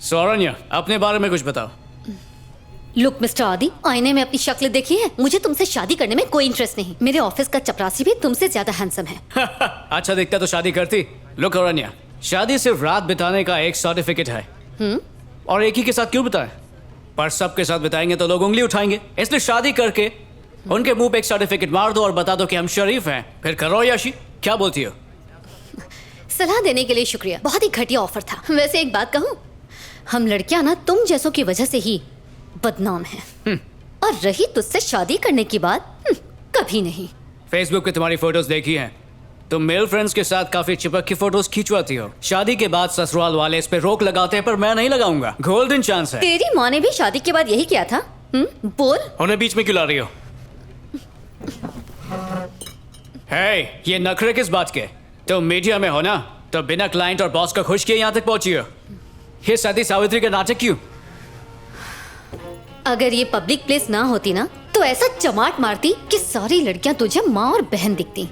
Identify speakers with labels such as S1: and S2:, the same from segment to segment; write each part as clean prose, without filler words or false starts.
S1: सौरन्या, अपने बारे में कुछ बताओ।
S2: लुक मिस्टर आदि, आईने में अपनी शक्ल देखी है? मुझे तुमसे शादी करने में कोई इंटरेस्ट नहीं। मेरे ऑफिस का चपरासी भी तुमसे ज्यादा हैंडसम है।
S1: अच्छा दिखता तो शादी करती। लुक औरन्या, शादी सिर्फ रात बिताने का एक सर्टिफिकेट है। और एक ही के साथ क्यों बिताएं? पर सबके साथ बिताएंगे तो लोग उंगली उठाएंगे। इसलिए शादी करके उनके मुंह पे एक सर्टिफिकेट मार दो और बता दो कि हम शरीफ हैं, फिर करो याशी। क्या बोलती हो?
S2: सलाह देने के लिए शुक्रिया, बहुत ही घटिया ऑफर था। वैसे एक बात कहूँ, हम लड़कियां ना तुम जैसों की वजह से ही बदनाम हैं। और रही तुझसे शादी करने की बात, कभी नहीं।
S1: फेसबुक पे तुम्हारी फोटोज देखी हैं। तुम मेल फ्रेंड्स के साथ काफी चिपक की फोटोज खींचवाती हो। शादी के बाद ससुराल वाले इस पे रोक लगाते हैं, पर मैं नहीं लगाऊंगा। गोल्डन चांस है।
S2: तेरी माँ ने भी शादी के बाद यही किया था। बोल।
S1: उन्हें बीच में क्यों ला रही हो? हे, ये नखरे किस बात के? तुम मीडिया में हो ना, तो बिना क्लाइंट और बॉस को खुश किए यहाँ तक पहुंची हो। ये सती सावित्री का नाटक क्यों?
S2: अगर ये पब्लिक प्लेस ना होती ना, तो ऐसा चमाट मारती कि सारी लड़कियां तुझे माँ और बहन दिखती।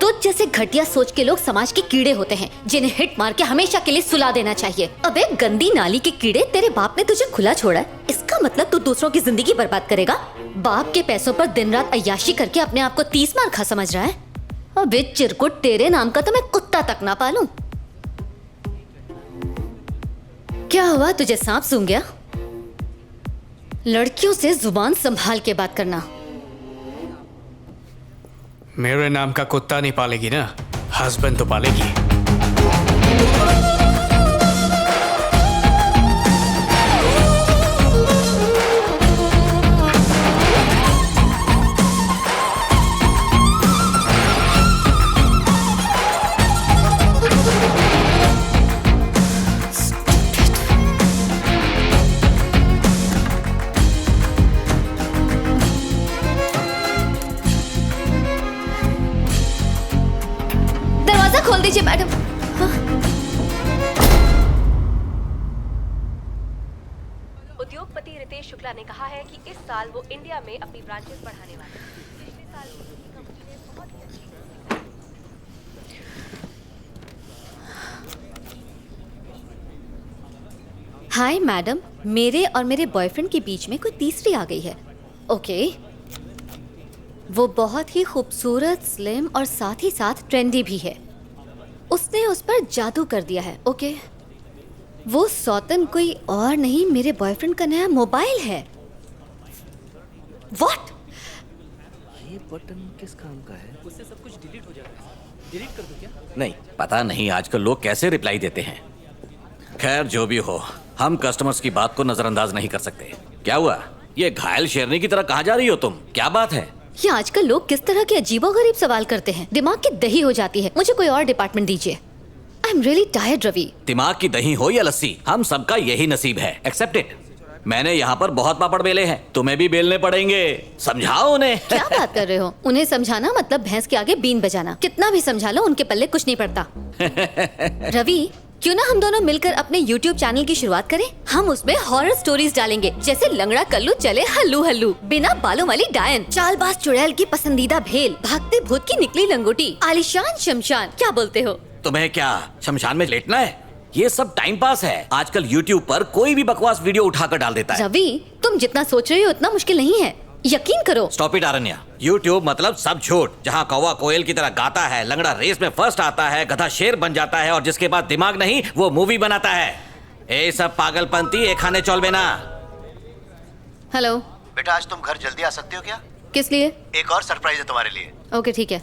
S2: तुझ जैसे घटिया सोच के लोग समाज के कीड़े होते हैं, जिन्हें हिट मार के हमेशा के लिए सुला देना चाहिए। अबे गंदी नाली के कीड़े, तेरे बाप ने तुझे खुला छोड़ा है, इसका मतलब तू दूसरों की जिंदगी बर्बाद करेगा? बाप के पैसों पर दिन रात अय्याशी करके अपने आप को 30 मार खा समझ रहा है? अबे चिरकुट, तेरे नाम का तो मैं कुत्ता तक ना पालूं। क्या हुआ, तुझे सांप सूंघ गया? लड़कियों से जुबान संभाल के बात करना।
S1: मेरे नाम का कुत्ता नहीं पालेगी ना, हस्बैंड तो पालेगी।
S2: खोल दीजिए मैडम।
S3: उद्योगपति रितेश शुक्ला ने कहा है कि इस साल वो इंडिया में अपनी ब्रांचेस बढ़ाने वाले हैं। पिछले साल उनकी कंपनी ने बहुत ही अच्छी।
S2: हाय मैडम, मेरे और मेरे बॉयफ्रेंड के बीच में कोई तीसरी आ गई है। ओके, वो बहुत ही खूबसूरत, स्लिम और साथ ही साथ ट्रेंडी भी है। उसने उस पर जादू कर दिया है। ओके, वो सौतन कोई और नहीं, मेरे बॉयफ्रेंड का नया मोबाइल है। व्हाट?
S4: ये बटन किस काम का है?
S5: उससे सब कुछ डिलीट हो जाएगा। डिलीट कर दूं क्या?
S4: नहीं, पता नहीं आजकल लोग कैसे रिप्लाई देते हैं। खैर जो भी हो, हम कस्टमर्स की बात को नजरअंदाज नहीं कर सकते। क्या हुआ? ये घायल शेरनी की तरह कहाँ जा रही हो तुम? क्या बात है?
S2: ये आजकल लोग किस तरह के अजीबोगरीब सवाल करते हैं, दिमाग की दही हो जाती है। मुझे कोई और डिपार्टमेंट दीजिए। I am really tired Ravi.
S4: दिमाग की दही हो या लस्सी, हम सबका यही नसीब है। Accept it. मैंने यहाँ पर बहुत पापड़ बेले हैं, तुम्हें भी बेलने पड़ेंगे। समझाओ उन्हें।
S2: क्या बात कर रहे हो? उन्हें समझाना मतलब भैंस के आगे बीन बजाना। कितना भी समझा लो, उनके पल्ले कुछ नहीं पड़ता। रवि, क्यों ना हम दोनों मिलकर अपने YouTube चैनल की शुरुआत करें? हम उसमें हॉरर स्टोरीज डालेंगे, जैसे लंगड़ा कल्लू चले हल्लू हल्लू, बिना बालों वाली डायन, चालबाज चुड़ैल की पसंदीदा भेल, भागते भूत की निकली लंगोटी, आलिशान शमशान। क्या बोलते हो?
S4: तुम्हें क्या शमशान में लेटना है? ये सब टाइम पास है। आजकल YouTube पर कोई भी बकवास वीडियो उठाकर डाल देता है।
S2: रवि, तुम जितना सोच रहे हो उतना मुश्किल नहीं है, यकीन करो।
S4: Stop it अरण्या। YouTube मतलब सब झूठ, जहाँ कौवा कोयल की तरह गाता है, लंगड़ा रेस में फर्स्ट आता है, गधा शेर बन जाता है और जिसके पास दिमाग नहीं वो मूवी बनाता है। ये सब पागलपंती एक खाने चौल बेना।
S2: हेलो
S6: बेटा, आज तुम घर जल्दी आ सकते हो क्या?
S2: किस लिए?
S6: एक और सरप्राइज है तुम्हारे लिए।
S2: ओके ठीक है।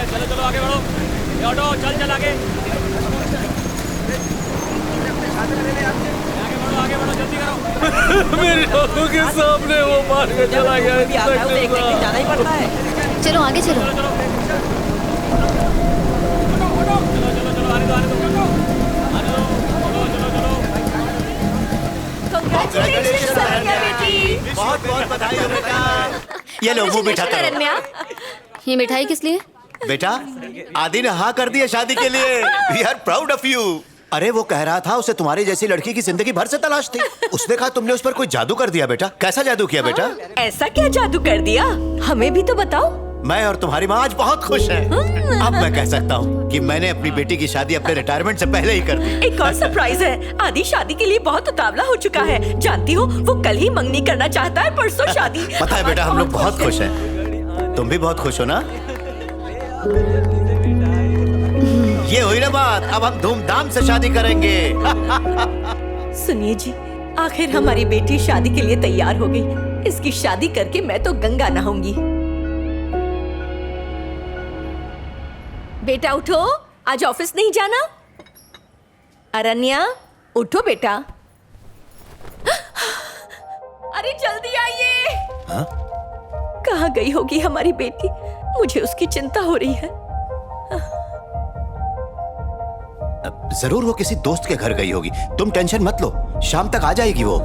S5: चलो चलो आगे बढ़ो। ये ऑटो चल चल आगे। आगे बढ़ो जल्दी करो।
S1: मेरी आंखों के सामने वो मार के चला गया।
S5: जाना ही पड़ता है।
S2: चलो आगे चलो।
S3: Congratulations, अरण्या बेटी।
S6: बहुत बहुत बधाई हो बेटा। ये लो मुंह मीठा करो।
S2: अरण्या, ये मिठाई किस लिए?
S6: बेटा आदि ने हाँ कर दी है शादी के लिए। We are proud of you. अरे वो कह रहा था उसे तुम्हारी जैसी लड़की की जिंदगी भर से तलाश थी। उसने कहा तुमने उस पर कोई जादू कर दिया बेटा। कैसा जादू किया बेटा?
S3: ऐसा क्या जादू कर दिया? हमें भी तो बताओ।
S6: मैं और तुम्हारी माँ आज बहुत खुश हैं। अब मैं कह सकता हूँ कि मैंने अपनी बेटी की शादी अपने रिटायरमेंट से पहले ही कर दी।
S3: एक और सरप्राइज है। आदि शादी के लिए बहुत उतावला हो चुका है। जानती हो वो कल ही मंगनी करना चाहता है, परसों शादी।
S6: पता है बेटा हम लोग बहुत खुश हैं। तुम भी बहुत खुश हो ना? ये हुई ना बात। अब हम धूमधाम से शादी करेंगे।
S3: सुनिए जी, आखिर हमारी बेटी शादी के लिए तैयार हो गई। इसकी शादी करके मैं तो गंगा नहाऊंगी। बेटा उठो, आज ऑफिस नहीं जाना? अरण्या उठो बेटा। अरे जल्दी आइए।
S6: हाँ?
S3: कहाँ गई होगी हमारी बेटी? मुझे उसकी चिंता हो रही है।
S6: जरूर वो किसी दोस्त के घर गई होगी। तुम टेंशन मत लो, शाम तक आ जाएगी वो।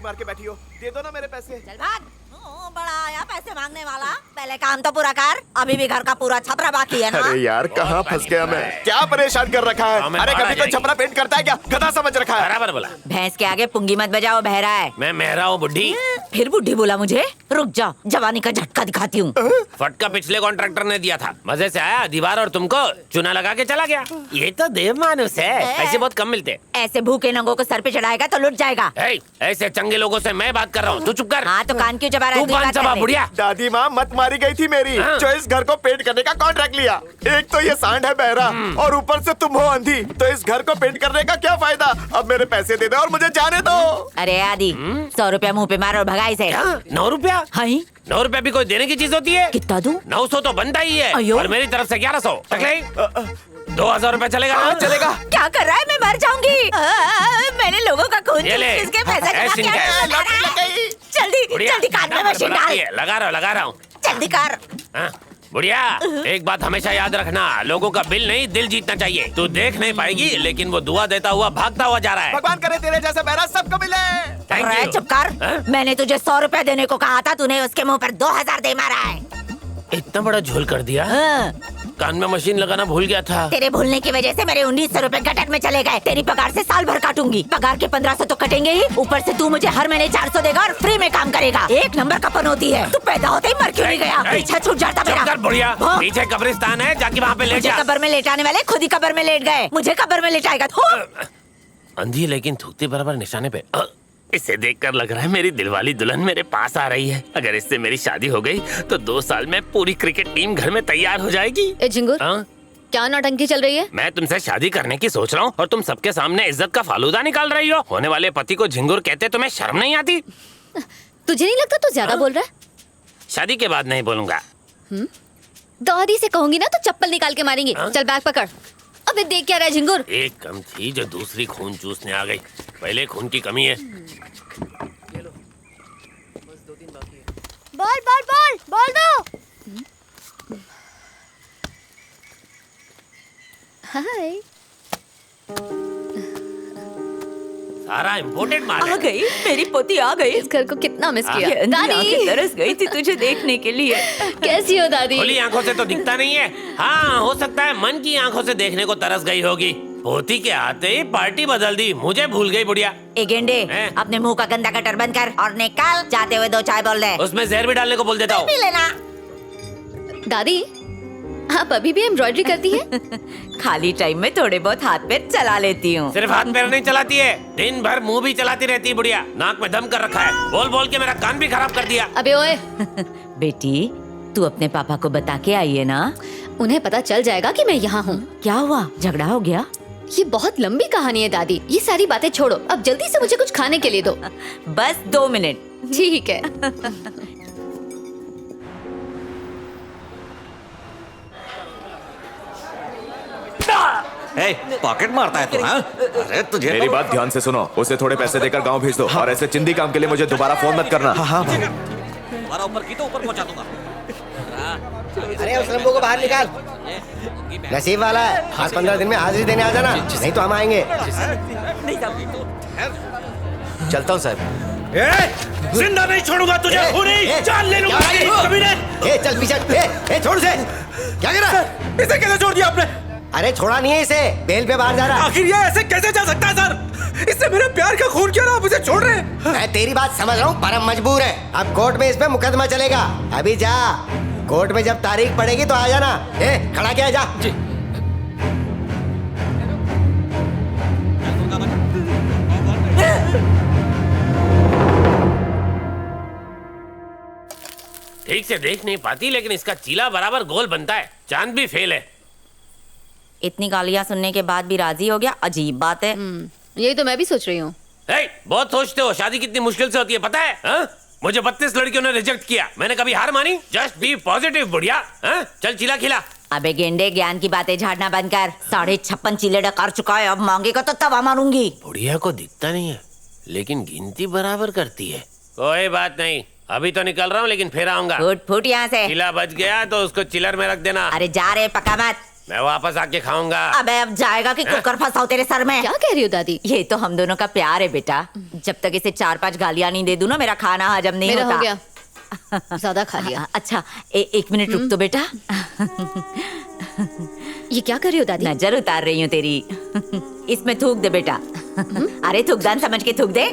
S7: मार के बैठी हो, दे दो ना मेरे पैसे।
S8: चल भाग। बड़ा आया पैसे मांगने वाला। पहले काम तो पूरा कर, अभी भी घर का पूरा छपरा बाकी है ना।
S7: अरे यार कहाँ फंस गया मैं? क्या परेशान कर रखा है? अरे कभी तो छपरा पेंट करता है क्या? गधा समझ रखा है।
S5: बराबर बोला।
S8: भैंस के आगे पुंगी मत बजाओ, बहरा है।
S5: मैं मेहरा हूँ बुड्ढी।
S8: फिर बुढ़ी बोला मुझे? रुक जा, जवानी का झटका दिखाती हूँ।
S5: फटका पिछले कॉन्ट्रैक्टर ने दिया था, मजे से आया, दीवार और तुमको चुना लगा के चला गया। ये तो देव मानुस है, ऐसे बहुत कम मिलते।
S8: ऐसे भूखे नंगों को सर पे चढ़ाएगा तो लुट जाएगा।
S5: ऐसे चंगे लोगों से मैं बात कर रहा हूँ, तू चुप कर।
S8: हाँ तो कान क्यों चबा रहा है?
S5: तू कान चबा बुढ़िया।
S7: दादी माँ मत मारी गई थी मेरी, जो इस घर को पेंट करने का कॉन्ट्रैक्ट लिया। एक तो ये सांड है बहरा और ऊपर से तुम हो अंधी, तो इस घर को पेंट करने का क्या फायदा? अब मेरे पैसे दे दो और मुझे जाने दो।
S8: अरे आदि 100 रुपया मुँह पे मारो और भगाई से।
S5: 9 रुपया? 9 रुपया भी कोई देने की चीज होती है?
S8: कितना दूं?
S5: 900 तो बनता ही है।
S8: अयो।
S5: और मेरी तरफ से 1100। 2000 रुपया चलेगा ना?
S7: चलेगा।
S8: क्या कर रहा है? मैं मर जाऊंगी। मैंने लोगों का खून किसके पैसे जल्दी जल्दी कान में मशीन डाल।
S5: लगा रहा हूँ।
S8: जल्दी कर।
S5: बुढ़िया एक बात हमेशा याद रखना, लोगों का बिल नहीं दिल जीतना चाहिए। तू देख नहीं पाएगी लेकिन वो दुआ देता हुआ भागता हुआ जा रहा है।
S7: भगवान करे तेरे जैसा बहरा सबको मिले।
S5: Thank you.
S8: चुप कर। मैंने तुझे 100 रुपया देने को कहा था, तूने उसके मुंह पर 2000 दे मारा है।
S5: इतना बड़ा झोल कर दिया। कान में मशीन लगाना भूल गया था।
S8: तेरे भूलने की वजह से मेरे 1900 रुपए गटर में चले गए। तेरी पगार से साल भर काटूंगी। पगार के 1500 तो कटेंगे ही, ऊपर से तू मुझे हर महीने 400 देगा और फ्री में काम करेगा। एक नंबर का पनौती है। तू पैदा होते ही मर क्यों नहीं गया? पीछा छूट जाता मेरा।
S5: बुढ़िया पीछे कब्रिस्तान है, जाके वहाँ पे लेट जा।
S8: कब्र में लेटाने वाले खुद ही कब्र में लेट गए, मुझे कब्र में लेटाएगा।
S5: अंधी लेकिन थूकती बराबर निशाने पे। इसे देखकर लग रहा है मेरी दिलवाली दुल्हन मेरे पास आ रही है। अगर इससे मेरी शादी हो गई तो 2 साल में पूरी क्रिकेट टीम घर में तैयार हो जाएगी।
S2: ए झिंगुर, क्या नौटंकी चल रही है?
S5: मैं तुमसे शादी करने की सोच रहा हूँ और तुम सबके सामने इज्जत का फालूदा निकाल रही हो। होने वाले पति को झिंगुर कहते तुम्हें शर्म नहीं आती?
S2: तुझे नहीं लगता तू ज्यादा बोल रहा है?
S5: शादी के बाद नहीं बोलूंगा।
S2: दादी से कहूंगी ना तो चप्पल निकाल के मारेंगे। चल बैग पकड़। अबे देख क्या रहा है झिंगुर?
S5: एक कम थी जो दूसरी खून चूसने आ गई। पहले खून की कमी है।
S2: बॉल बॉल बॉल बॉल दो। हाय।
S5: सारा इम्पोर्टेड माल
S3: आ
S5: है।
S3: गई, मेरी पोती आ गई।
S2: इस घर को कितना मिस किया।
S3: ये अंधी आंखें
S2: दादी
S3: तरस गई थी तुझे देखने के लिए।
S2: कैसी हो दादी?
S5: खुली आंखों से तो दिखता नहीं है। हाँ, हो सकता है मन की आंखों से देखने को तरस गई होगी। पोती के आते ही पार्टी बदल दी, मुझे भूल गई बुढ़िया।
S8: ए गेंडे,
S5: हैं?
S8: अपने मुंह का गंदा कटर बंद कर और निकाल। जाते हुए 2 चाय बोल दे।
S5: उसमें जहर भी डालने को बोल देता हूँ।
S8: पी लेना।
S2: दादी आप अभी भी एम्ब्रॉयडरी करती हैं?
S3: खाली टाइम में थोड़े बहुत हाथ पैर चला लेती हूँ।
S5: सिर्फ हाथ पैर नहीं चलाती है, दिन भर मुंह भी चलाती रहती है बुढ़िया। नाक में दम कर रखा है, बोल बोल के मेरा कान भी खराब कर दिया।
S2: अबे ओए,
S3: बेटी तू अपने पापा को बता के आई है ना?
S2: उन्हें पता चल जाएगा कि मैं यहाँ हूँ।
S3: क्या हुआ, झगड़ा हो गया?
S2: ये बहुत लंबी कहानी है दादी, ये सारी बातें छोड़ो, अब जल्दी से मुझे कुछ खाने के लिए दो।
S3: बस 2 मिनट।
S2: ठीक है।
S4: पॉकेट मारता है तू, हाँ? अरे तुझे
S7: मेरी बात ध्यान से सुनो, उसे थोड़े पैसे देकर गांव भेज दो और ऐसे चिंदी काम के लिए मुझे दोबारा फोन मत करना। हाँ
S4: तुम्हारा ऊपर की तो ऊपर पहुंचा दूंगा।
S9: अरे उस लंबू को बाहर निकाल। नसीब वाला है, आज 15 दिन में हाजिरी देने आ जाना, नहीं तो हम आएंगे।
S6: चलता हूँ साहब।
S5: जिंदा नहीं छोड़ूंगा तुझे, खूनी जान ले लूंगा तेरी कमीने।
S9: ए चल पीछे, ए छोड़ से। क्या कर रहा है?
S7: इसे कैसे छोड़ दिया आपने?
S9: अरे छोड़ा नहीं है इसे, बेल पे बाहर जा रहा है।
S7: आखिर ये ऐसे कैसे जा सकता है सर? इसने मेरे प्यार का खून किया ना, आप इसे छोड़ रहे हैं?
S9: मैं तेरी बात समझ रहा हूँ पर हम मजबूर है। अब कोर्ट में इस पे मुकदमा चलेगा। अभी जा, कोर्ट में जब तारीख पड़ेगी तो आ जाना। ए खड़ा क्या है, जा।
S5: ठीक से देख नहीं पाती, लेकिन इसका चीला बराबर गोल बनता है। चांद भी फेल है।
S8: इतनी गालियाँ सुनने के बाद भी राजी हो गया, अजीब बात है।
S2: यही तो मैं भी सोच रही हूँ।
S5: बहुत सोचते हो, शादी कितनी मुश्किल से होती है पता है? हा? मुझे 32 लड़कियों ने रिजेक्ट किया, मैंने कभी हार मानी? जस्ट बी पॉजिटिव बुढ़िया। हा? चल चीला खिला।
S8: अबे गेंडे, ज्ञान की बातें झाड़ना बंद कर। 56.5 चिल्ले कर चुका है, अब मांगेगा तो तवा मारूंगी।
S5: बुढ़िया को दिखता नहीं है, लेकिन गिनती बराबर करती है। कोई बात नहीं, अभी तो निकल रहा हूँ, लेकिन फिर आऊंगा।
S8: फुट फुट यहाँ से।
S5: चिल्ला बच गया तो उसको चिलर में रख देना।
S8: अरे जा रे, पका मत।
S5: मैं वापस आके खाऊंगा।
S8: अबे अब जाएगा कि कुकर फंसाओ तेरे सर में।
S2: क्या कह रही हो दादी?
S3: ये तो हम दोनों का प्यार है बेटा। जब तक इसे 4-5 गालियाँ नहीं दे दूं ना, मेरा खाना हजम नहीं
S2: मेरा
S3: होता।
S2: हो गया, ज्यादा खा लिया।
S3: अच्छा 1 मिनट रुक तो बेटा।
S2: ये क्या कर रही हो दादी?
S3: नजर उतार रही हूँ तेरी। इसमें थूक दे बेटा। अरे थूकदान समझ के थूक दे।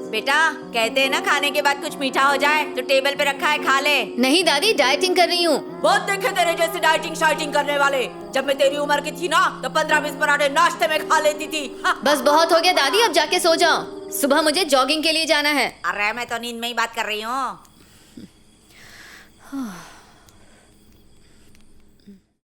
S3: बेटा कहते हैं ना, खाने के बाद कुछ मीठा हो जाए तो टेबल पे रखा है, खा ले।
S2: नहीं दादी, डाइटिंग कर रही हूँ।
S3: बहुत देखे तेरे जैसे डाइटिंग शाइटिंग करने वाले। जब मैं तेरी उम्र की थी ना, तो 15-20 पराठे नाश्ते में खा लेती थी।
S2: बस बहुत हो गया दादी, अब जाके सो जाओ, सुबह मुझे जॉगिंग के लिए जाना है।
S8: अरे मैं तो नींद में ही बात कर रही हूँ।